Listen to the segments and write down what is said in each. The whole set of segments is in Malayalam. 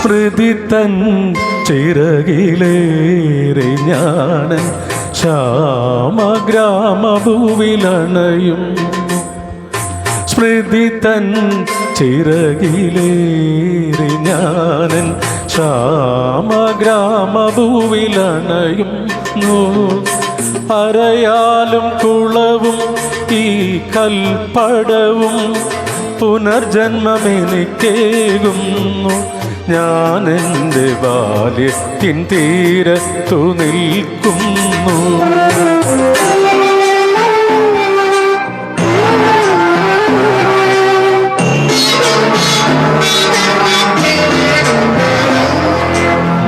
സ്മൃതി തൻ ചിറകിലേറി ഞാനൻ ശ്യാമഗ്രാമഭൂവിലണയും. സ്മൃതി തൻ ചിറകിലേറി ഞാനൻ ശ്യാമഗ്രാമഭൂവിലണയുന്നു. അരയാലും കുളവും ഈ കൽപ്പടവും പുനർജന്മമെനിക്കേകുന്നു. ഞാൻ എൻ്റെ ബാല്യത്തിൻ തീരത്തു നിൽക്കുന്നു.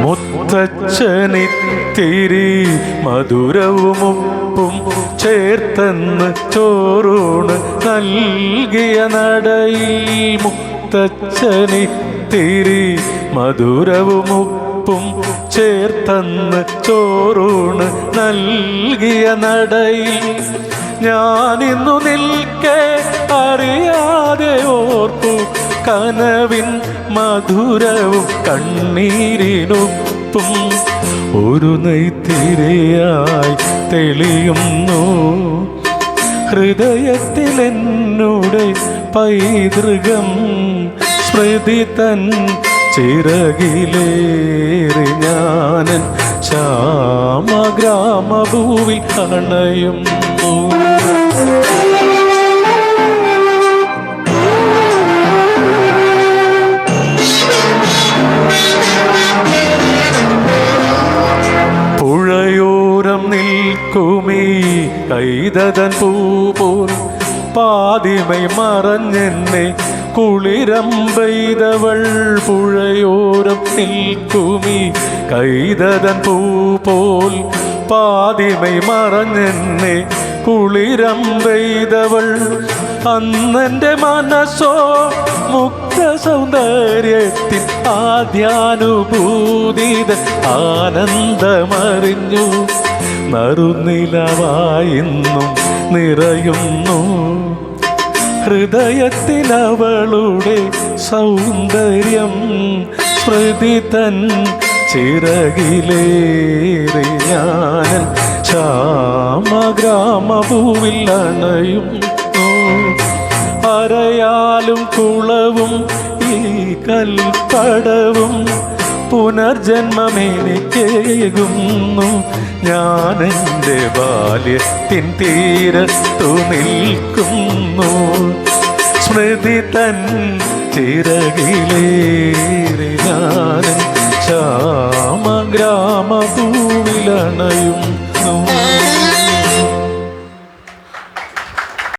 മുത്തച്ഛനിത്തിരി മധുരവും ഉപ്പും ചേർത്തെന്ന് ചോറൂണ് നൽകിയ നടയിൽ. മുത്തച്ഛനിത്തിരി മധുരവും ഉപ്പും ചേർത്തെന്ന് ചോറൂണ് നൽകിയ നടയിൽ ഞാനിന്നു നിൽക്കെ അറിയാതെ ഓർത്തു കനവിൻ മധുരവും കണ്ണീരിനൊപ്പും ഒരു നെയ്ത്തിരയായി തെളിയുന്നു. ഹൃദയത്തിലെന്നോടെ പൈതൃകം സ്മൃതി തൻ ചിറകിലേറി ഞാനൻ ശ്യാമഗ്രാമഭൂവിൽ അണയുന്നു. പുഴയോരം നിൽക്കുമീ കൈതതൻ പൂപോൽ പാതിമൈ മറഞ്ഞെന്നെ കുളിരം പെയ്തവൾ. പുഴയോരം നിൽക്കുമീ കൈതതൻ പൂപോൽ പാതിമൈ മറഞ്ഞെന്നെ കുളിരം പെയ്തവൾ. അന്നെൻ്റെ മനസ്സോ മുക്ത സൗന്ദര്യത്തിൻ ആദ്യാനുഭൂതിത ആനന്ദമറിഞ്ഞു. നറുനിലവായിന്നും നിറയുന്നു ഹൃദയത്തിലവളുടെ സൗന്ദര്യം. സ്മൃതി തൻ ചിറകിലേറി ഞാൻ ശ്യാമഗ്രാമഭൂവിൽ അണയുന്നു. അരയാലും കുളവും ഈ കൽപ്പടവും പുനർജന്മമെനിക്കേകുന്നു. ഞാൻ എൻ്റെ ബാല്യത്തിൻ തീരത്തു നിൽക്കുന്നു. സ്മൃതി തൻ ചിറകിലേറി ഞാൻ ശ്യാമഗ്രാമഭൂവിലണയും.